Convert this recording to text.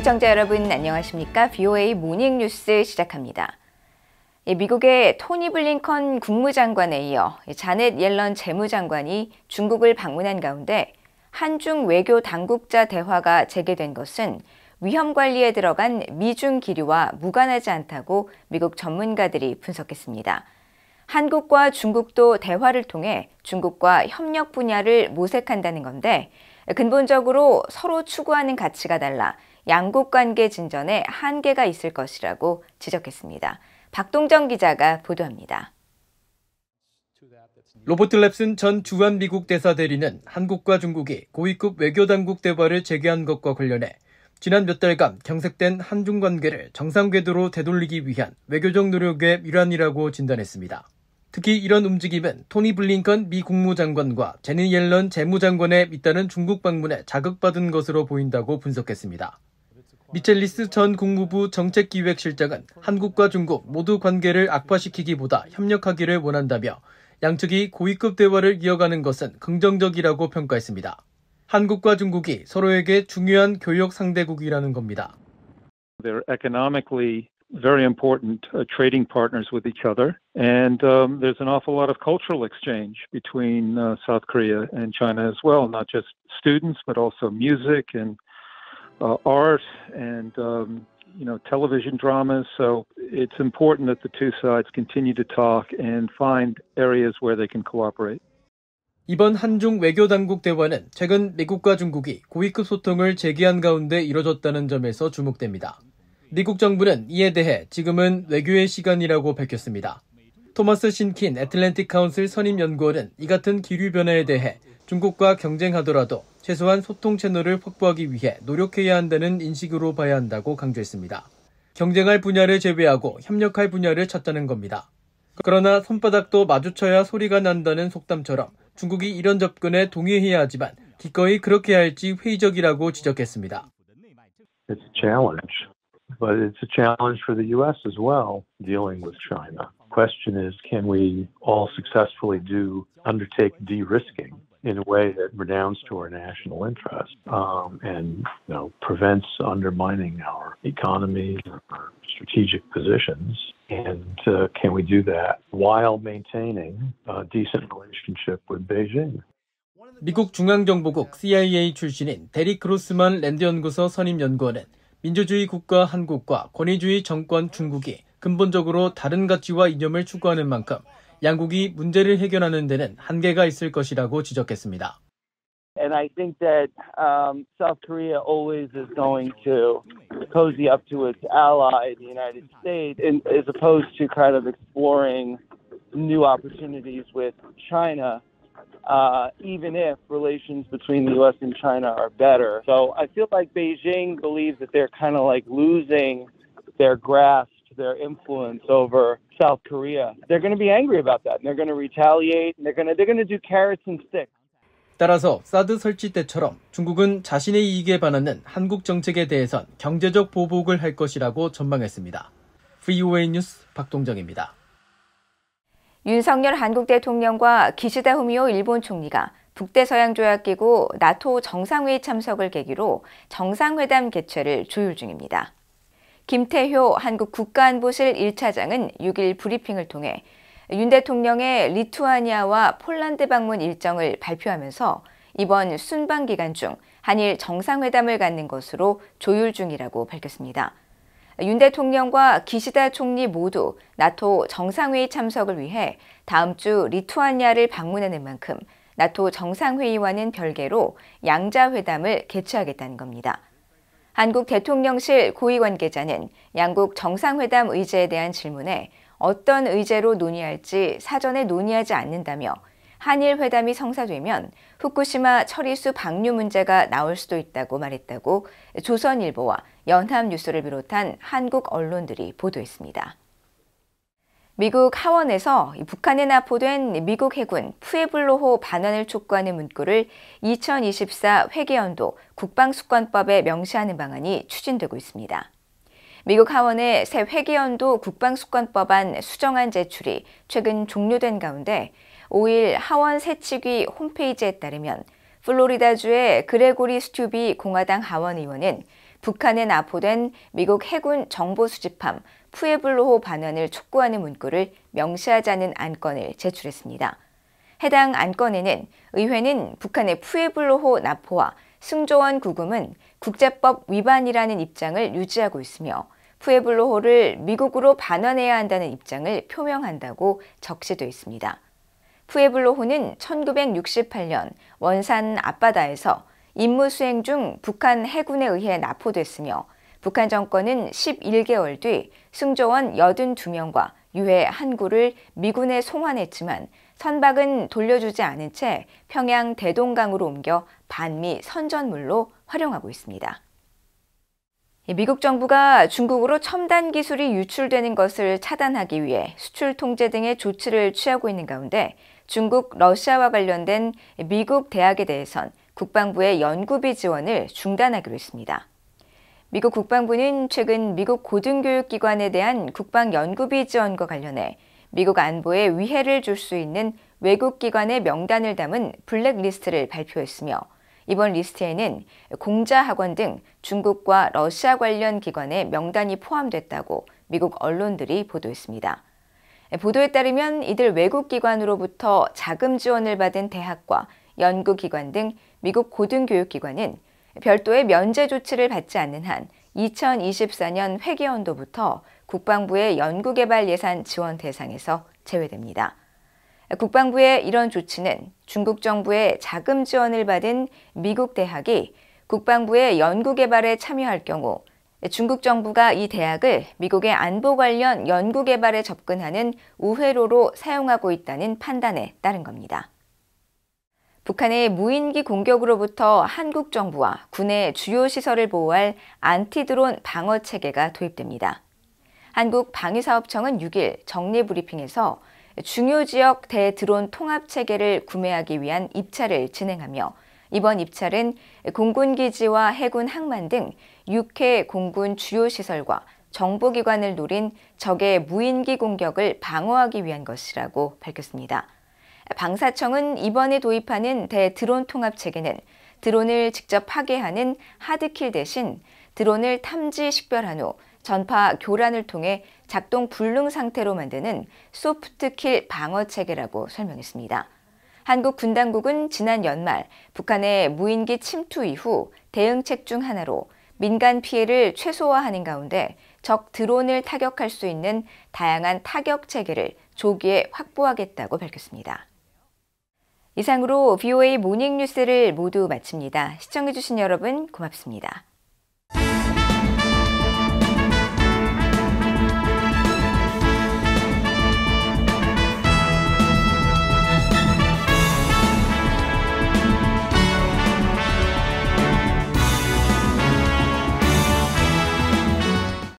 시청자 여러분 안녕하십니까? VOA 모닝뉴스 시작합니다. 미국의 토니 블링컨 국무장관에 이어 자넷 옐런 재무장관이 중국을 방문한 가운데 한중 외교 당국자 대화가 재개된 것은 위험 관리에 들어간 미중 기류와 무관하지 않다고 미국 전문가들이 분석했습니다. 한국과 중국도 대화를 통해 중국과 협력 분야를 모색한다는 건데 근본적으로 서로 추구하는 가치가 달라 양국 관계 진전에 한계가 있을 것이라고 지적했습니다. 박동정 기자가 보도합니다. 로버트 랩슨 전 주한 미국 대사 대리는 한국과 중국이 고위급 외교당국 대화를 재개한 것과 관련해 지난 몇 달간 경색된 한중 관계를 정상 궤도로 되돌리기 위한 외교적 노력의 일환이라고 진단했습니다. 특히 이런 움직임은 토니 블링컨 미 국무장관과 제니 옐런 재무장관의 잇따른 중국 방문에 자극받은 것으로 보인다고 분석했습니다. 미첼리스 전 국무부 정책기획실장은 한국과 중국 모두 관계를 악화시키기보다 협력하기를 원한다며 양측이 고위급 대화를 이어가는 것은 긍정적이라고 평가했습니다. 한국과 중국이 서로에게 중요한 교역 상대국이라는 겁니다. They're economically very important trading partners with each other, and there's an awful lot of cultural exchange between South Korea and China as well, not just students, but also music and art and television dramas. So it's important that the two sides continue to talk and find areas where they can cooperate. 이번 한중 외교당국 대화는 최근 미국과 중국이 고위급 소통을 재개한 가운데 이뤄졌다는 점에서 주목됩니다. 미국 정부는 이에 대해 지금은 외교의 시간이라고 밝혔습니다. 토마스 신킨 애틀랜틱 카운슬 선임연구원은 이 같은 기류 변화에 대해 중국과 경쟁하더라도 최소한 소통 채널을 확보하기 위해 노력해야 한다는 인식으로 봐야 한다고 강조했습니다. 경쟁할 분야를 제외하고 협력할 분야를 찾자는 겁니다. 그러나 손바닥도 마주쳐야 소리가 난다는 속담처럼 중국이 이런 접근에 동의해야 하지만 기꺼이 그렇게 할지 회의적이라고 지적했습니다. It's a challenge, but it's a challenge for the U.S. as well, dealing with China. The question is, can we all successfully undertake de-risking in a way that redounds to our national interest and prevents undermining our economies, our strategic positions, and can we do that while maintaining a decent relationship with Beijing? 미국 중앙정보국 CIA 출신인 데릭 크로스만 랜드연구소 선임연구원은 민주주의 국가 한국과 권위주의 정권 중국이 근본적으로 다른 가치와 이념을 추구하는 만큼 양국이 문제를 해결하는 데는 한계가 있을 것이라고 지적했습니다. And I think that South Korea always is going to cozy up to its ally, the United States, as opposed to kind of exploring new opportunities with China, even if relations between the U.S. and China are better. So I feel like Beijing believes that they're kind of like losing their grasp, their influence over South Korea. They're going to be angry about that, and they're going to retaliate, and they're going to do carrots and sticks. 따라서 사드 설치 때처럼 중국은 자신의 이익에 반하는 한국 정책에 대해선 경제적 보복을 할 것이라고 전망했습니다. VOA 뉴스 박동정입니다. 윤석열 한국 대통령과 기시다 후미오 일본 총리가 북대서양조약기구 나토 정상회의 참석을 계기로 정상회담 개최를 조율 중입니다. 김태효 한국 국가안보실 1차장은 6일 브리핑을 통해 윤 대통령의 리투아니아와 폴란드 방문 일정을 발표하면서 이번 순방 기간 중 한일 정상회담을 갖는 것으로 조율 중이라고 밝혔습니다. 윤 대통령과 기시다 총리 모두 나토 정상회의 참석을 위해 다음 주 리투아니아를 방문하는 만큼 나토 정상회의와는 별개로 양자회담을 개최하겠다는 겁니다. 한국 대통령실 고위 관계자는 양국 정상회담 의제에 대한 질문에 어떤 의제로 논의할지 사전에 논의하지 않는다며 한일 회담이 성사되면 후쿠시마 처리수 방류 문제가 나올 수도 있다고 말했다고 조선일보와 연합뉴스를 비롯한 한국 언론들이 보도했습니다. 미국 하원에서 북한에 납포된 미국 해군 푸에블로호 반환을 촉구하는 문구를 2024 회계연도 국방수권법에 명시하는 방안이 추진되고 있습니다. 미국 하원의 새 회계연도 국방수권법안 수정안 제출이 최근 종료된 가운데 5일 하원 세칙위 홈페이지에 따르면 플로리다주의 그레고리 스튜비 공화당 하원 의원은 북한에 납포된 미국 해군 정보 수집함 푸에블로호 반환을 촉구하는 문구를 명시하자는 안건을 제출했습니다. 해당 안건에는 의회는 북한의 푸에블로호 납포와 승조원 구금은 국제법 위반이라는 입장을 유지하고 있으며 푸에블로호를 미국으로 반환해야 한다는 입장을 표명한다고 적시되어 있습니다. 푸에블로호는 1968년 원산 앞바다에서 임무 수행 중 북한 해군에 의해 납포됐으며 북한 정권은 11개월 뒤 승조원 82명과 유해 한 구를 미군에 송환했지만 선박은 돌려주지 않은 채 평양 대동강으로 옮겨 반미 선전물로 활용하고 있습니다. 미국 정부가 중국으로 첨단 기술이 유출되는 것을 차단하기 위해 수출 통제 등의 조치를 취하고 있는 가운데 중국, 러시아와 관련된 미국 대학에 대해선 국방부의 연구비 지원을 중단하기로 했습니다. 미국 국방부는 최근 미국 고등교육기관에 대한 국방 연구비 지원과 관련해 미국 안보에 위해를 줄 수 있는 외국 기관의 명단을 담은 블랙리스트를 발표했으며 이번 리스트에는 공자학원 등 중국과 러시아 관련 기관의 명단이 포함됐다고 미국 언론들이 보도했습니다. 보도에 따르면 이들 외국 기관으로부터 자금 지원을 받은 대학과 연구기관 등 미국 고등교육기관은 별도의 면제 조치를 받지 않는 한 2024년 회계연도부터 국방부의 연구개발 예산 지원 대상에서 제외됩니다. 국방부의 이런 조치는 중국 정부의 자금 지원을 받은 미국 대학이 국방부의 연구개발에 참여할 경우 중국 정부가 이 대학을 미국의 안보 관련 연구개발에 접근하는 우회로로 사용하고 있다는 판단에 따른 겁니다. 북한의 무인기 공격으로부터 한국 정부와 군의 주요 시설을 보호할 안티드론 방어 체계가 도입됩니다. 한국방위사업청은 6일 정례 브리핑에서 중요 지역 대드론 통합 체계를 구매하기 위한 입찰을 진행하며 이번 입찰은 공군기지와 해군 항만 등 6회 공군 주요 시설과 정보기관을 노린 적의 무인기 공격을 방어하기 위한 것이라고 밝혔습니다. 방사청은 이번에 도입하는 대드론 통합 체계는 드론을 직접 파괴하는 하드킬 대신 드론을 탐지 식별한 후 전파 교란을 통해 작동 불능 상태로 만드는 소프트킬 방어 체계라고 설명했습니다. 한국 군 당국은 지난 연말 북한의 무인기 침투 이후 대응책 중 하나로 민간 피해를 최소화하는 가운데 적 드론을 타격할 수 있는 다양한 타격 체계를 조기에 확보하겠다고 밝혔습니다. 이상으로 VOA 모닝뉴스를 모두 마칩니다. 시청해주신 여러분 고맙습니다.